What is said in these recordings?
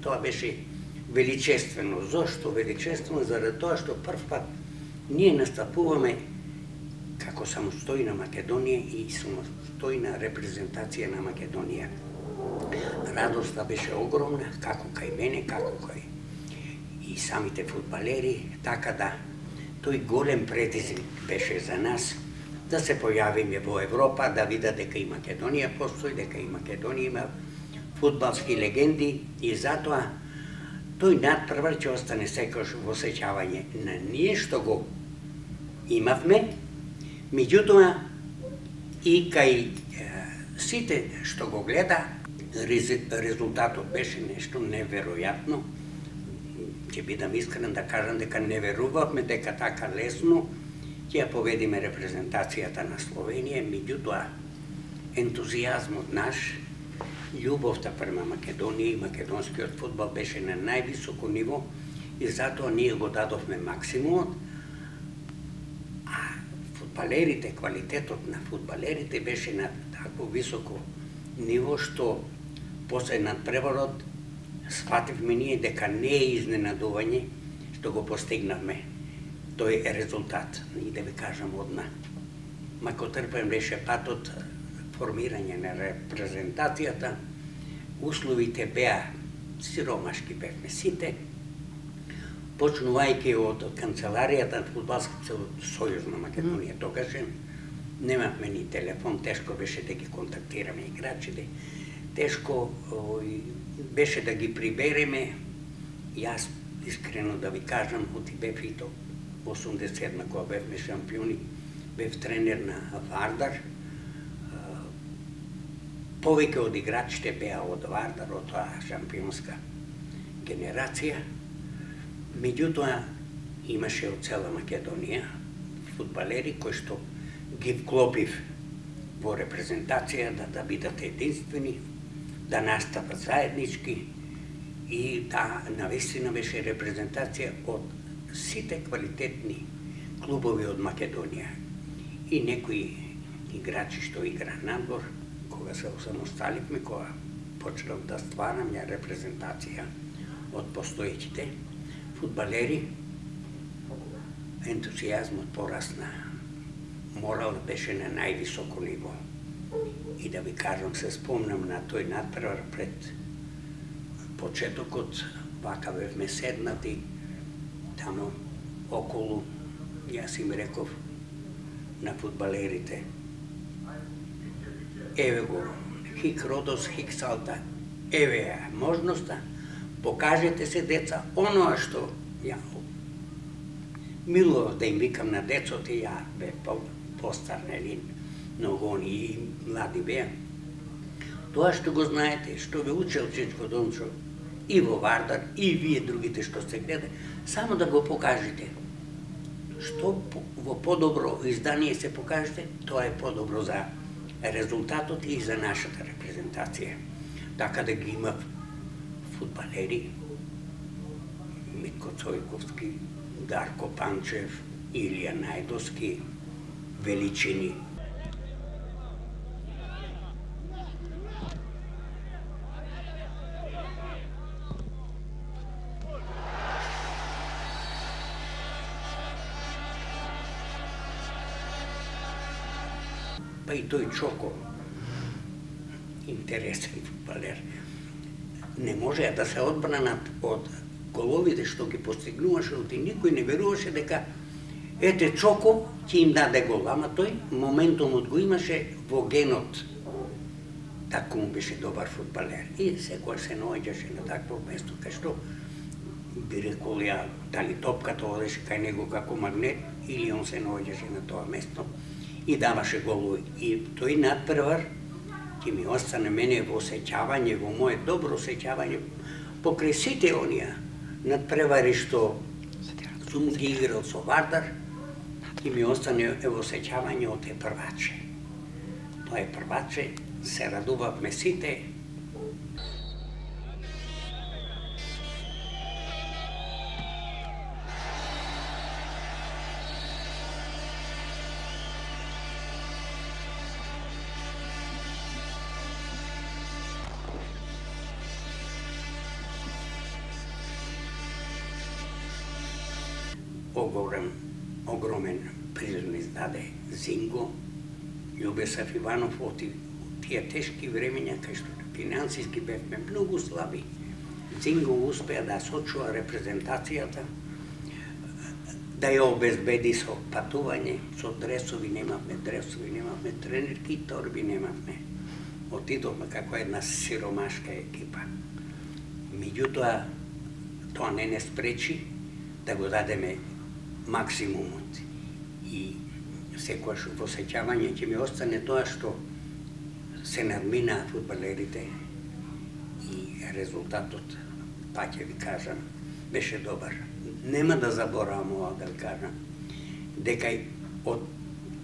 тоа беше величествено. Зошто величествено? Заради тоа што прв пат ние настапуваме како самостојна Македонија и самостојна репрезентација на Македонија. Радоста беше огромна, како кај мене, како кај и самите фудбалери, така да тој голем предизвик беше за нас да се појавиме во Европа, да видат дека и Македонија постои, дека и Македонија има фудбалски легенди и затоа тој надпревар ќе остане секојаш во сеќавање на ние што го имавме, меѓутоа и кај сите што го гледа, резултатот беше нешто неверојатно. Ќе бидам искрен да кажам дека не верувавме дека така лесно ќе ја поведиме репрезентацијата на Словенија, меѓутоа ентузијазмот наш, љубовта према Македонија и македонскиот фудбал беше на највисоко ниво и затоа ние го дадовме максимумот, а фудбалерите, квалитетот на фудбалерите беше на такво високо ниво што после надпреварот сфативме ние дека не е изненадување што го постигнавме. Тој е резултат, и да ви кажам одма. Макотрпен беше патот формирање на репрезентацијата, условите беа сиромашки бевме сите, почнувајќи од канцеларијата на Фудбалскиот сојуз на Македонија тогаш, немавме ни телефон, тешко беше да ги контактираме играчите, тешко беше да ги прибереме. Јас искрено да ви кажам, оти бев и то 87 кога бевме шампиони, бев тренер на Вардар. Повеќе од играчите беа од Вардар, од тоа шампионска генерација. Меѓутоа имаше од цела Македонија фудбалери кои што ги вклопив во репрезентација да бидат единствени, да настапат заеднички и да навистина беше репрезентација од сите квалитетни клубови од Македонија. И некои играчи што игра надвор, кога се осамосталивме, кога почнав да стварам ја репрезентација од постоеќите фудбалери, ентузијазмот порасна. Морал беше на највисоко ниво. И да ви кажам, се спомнам на тој надпревар пред почетокот, вака бевме седнати, тамо околу, јас им реков на фудбалерите, еве го, хик Родос, хик Салта, еве ја можноста, покажете се деца, оноа што ја милував да им викам на децото, ја бе постар, нели, многу они и млади беа. Тоа што го знаете, што ве учел Чичко Дончо и во Вардар, и вие другите што сте гледа, само да го покажете. Што во подобро издание се покажете, тоа е подобро за резултатот и за нашата репрезентација. Така да ги има фудбалери, Митко Цојковски, Дарко Панчев, Илија Најдовски, величини. Па и тој Чоко, интересен фудбалер, не може да се одбранат од головите што ги постигнуваше, оти никој не веруваше дека ете Чоко ќе им даде гол, ама тој моментумот го имаше во генот. Тако му беше добар фудбалер. И секојаш се наоѓаше на такво место, кај што би рекол ја, дали топката одеше кај него како магнет, или он се наоѓаше на тоа место и даваше голови. И тој надпревар ќе ми остане мене во сеќавање, во моје добро сеќавање, покрај сите онија надпревари што сум ги играл со Вардар, ќе ми остане во сеќавање од прваче. Тоа е прваче, се радувавме сите. огромен призор издаде Зинго, Љубесав Иванов, од тие тешки времења, кај што финансиски бевме многу слаби. Зинго успеа да сочува репрезентацијата, да ја обезбеди со патување, со дресови, немавме тренерки, торби немавме. Отидовме како една сиромашка екипа. Меѓутоа, тоа не спречи да го дадеме максимумот. И секојаш во сеќавање ќе ми остане тоа што се надминаа фудбалерите и резултатот, па ќе ви кажам, беше добар. Нема да заборавам ова да ви кажам, дека од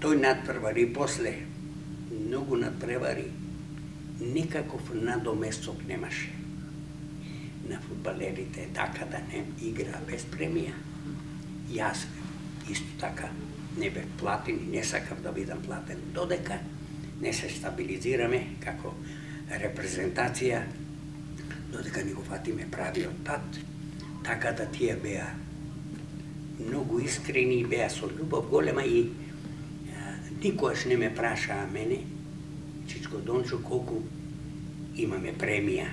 тој надпревари и после многу надпревари никаков надоместок немаше на фудбалерите, така да не игра без премија. Јас исто така не бев платен и не сакав да бидам платен, додека не се стабилизираме како репрезентација, додека не го фатиме правиот пат, така да тие беа многу искрени, беа со љубов голема и никогаш не ме прашаа мене, Чичко Дончо, колку имаме премија.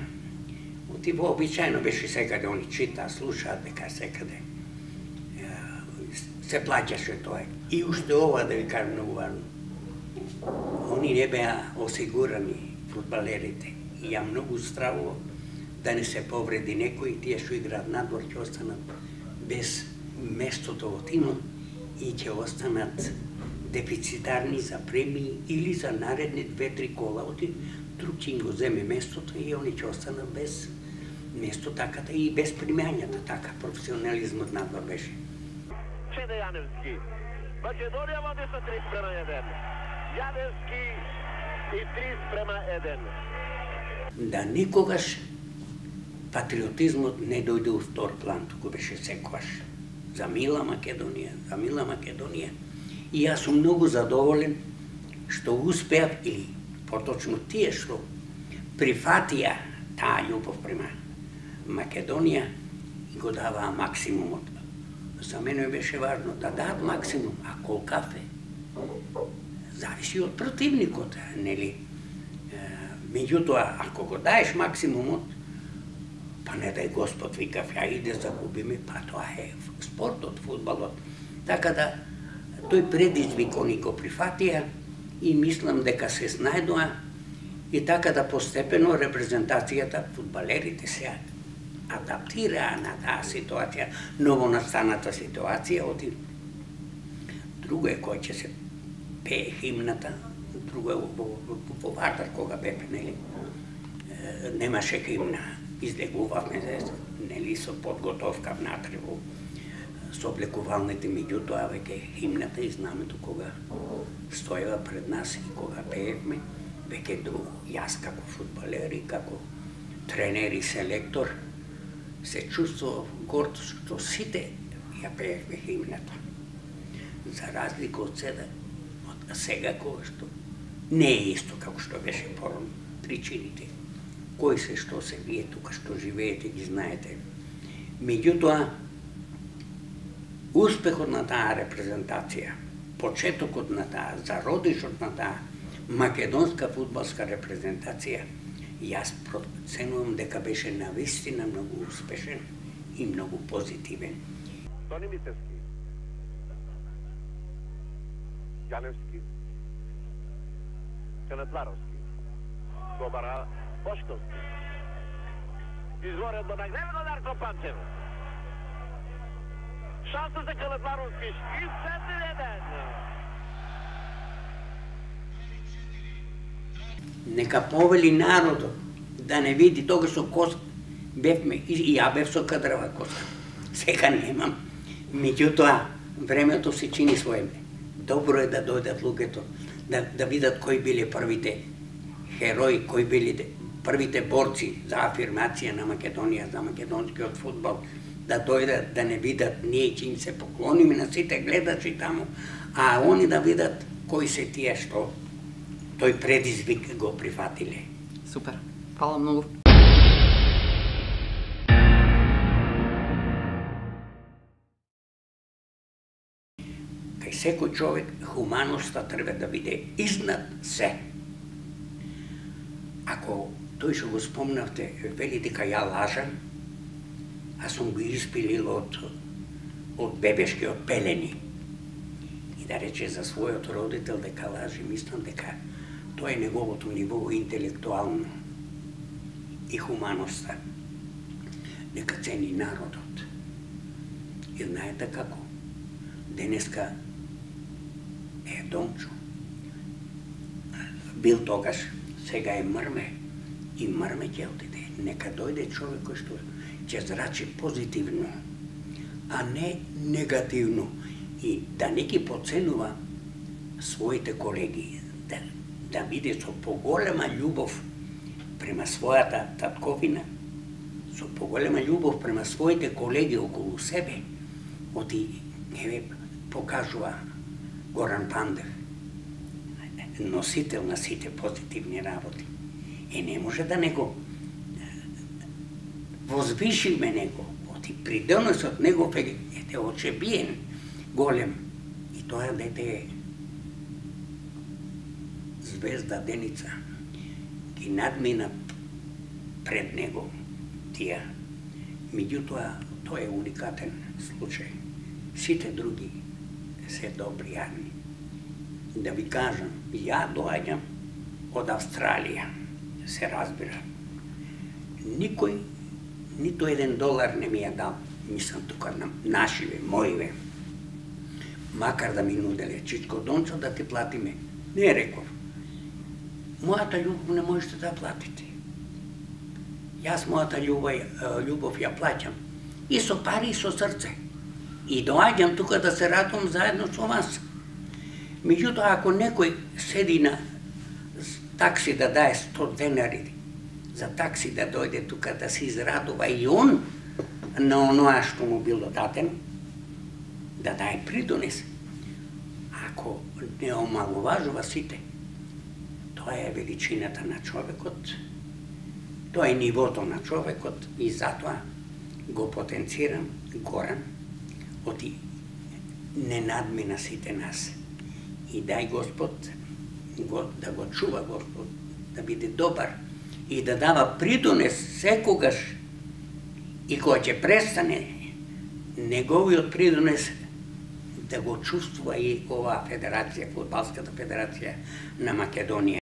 И вообичаено беше секаде, они читаа, слушаат дека секаде се плаќаше тоа. И уште ова да ви кажам многу важно. Они не беа осигурани, фудбалерите. И ја многу стравувам да не се повреди некој, тие што играат надвор ќе останат без местото во тимот и ќе останат дефицитарни за премии или за наредни 2-3 кола. Друг ќе им го земе местото и они ќе останат без место, така и без примањата, така професионализмот надвор беше. Чеде Јаневски. Македонија води со 3:1. Јаневски и 3:1. Да никогаш патриотизмот не дојде у втор план, туку беше секогаш за мила Македонија. И јас сум многу задоволен што успеав, или поточно тие што прифатија таа љубов према Македонија и го даваа максимумот. За мене беше важно да дадат максимум, а колкав е, зависи од противникот, нели? Меѓутоа, ако го даеш максимумот, па не дај Господ, викав, ја иде загубиме, па тоа е спортот, фудбалот. Така да, тој предизвик они го прифатија и мислам дека се снајдоа и така да постепено репрезентацијата, фудбалерите се адаптираа на таа ситуација, новонастаната ситуација. Друго е кој ќе се пее химната, друго е во Вардар кога бепе, нели? Немаше химна, излегувавме, нели, со подготовка внатре со облекувалните, меѓутоа веќе химната и знамето кога стоева пред нас и кога пеевме, веќе друго. Јас како фудбалер и како тренер и селектор се чувствував горд што сите ја пеевме химната. За разлика од сега кога што не е исто како што беше порано. Причините, кои се што се вие тука што живеете ги знаете. Меѓутоа, успехот на таа репрезентација, почетокот на таа, зародишот на таа македонска фудбалска репрезентација, јас проценувам дека беше навистина многу успешен и многу позитивен. Тони Митевски, Јаневски, Келетларовски, Кобара Бошковски, изворен до нагневено Дарко Панчев. Шанса за Келетларовски и 7-1. Нека повели народот да не види тогаш со коса. Бевме, и ја бев со кадрава коса. Сега немам. Меѓутоа, времето се чини своје. Добро е да дојдат луѓето, да видат кои биле првите херои, кои биле првите борци за афирмација на Македонија, за македонскиот фудбал, да дојдат, да не видат, ние ќе им се поклониме на сите гледачи таму, а они да видат кои се тие што тој предизвик го прифатиле. Супер. Фала многу. секој човек хуманоста треба да биде изнад се. Ако тој што го спомнавте вели дека ја лажам, а сум го испилил од бебешки, од пелени. И да рече за својот родител дека лаже, мислам дека тоа е неговото ниво интелектуално и хуманоста. Нека цени народот. И знаете како? Денеска е Домчо. Бил тогаш, сега е Мрме. И Мрме ќе отиде. Нека дојде човек кој што ќе зрачи позитивно, а не негативно. И да не ги поценува своите колеги, да биде со поголема љубов према својата татковина, со поголема љубов према своите колеги околу себе, оти еве покажува Горан Пандев, носител на сите позитивни работи. Не може да не го возвишиме него, оти придонесот негов е очебиен, голем. И тоа дете е звезда Деница. Ги надмина пред него тие. Меѓутоа, тоа е уникатен случај. Сите други се добри јадни. Да ви кажам, ја доаѓам од Австралија, се разбира. Никој, нито $1 не ми ја дал, мислам тука нашиве, моиве. Макар да ми нуделе, Чичко Дончо да ти платиме. Не реков. Мојата љубов не можете да платите. Јас мојата љубов ја плаќам. И со пари, и со срце. И доаѓам тука да се радувам заедно со вас. Меѓутоа, ако некој седи на такси да дае $100 за такси да дојде тука да се израдува и он на оноа што му било дадено, да дае придонес. Ако не омалуважува сите, тоа е величината на човекот, тоа е нивото на човекот и затоа го потенцирам Горан, оти не надмина сите нас. И дај Господ да го чува Господ, да биде добар и да дава придонес секогаш и кога ќе престане неговиот придонес да го чувствува и оваа федерација, Фудбалската федерација на Македонија.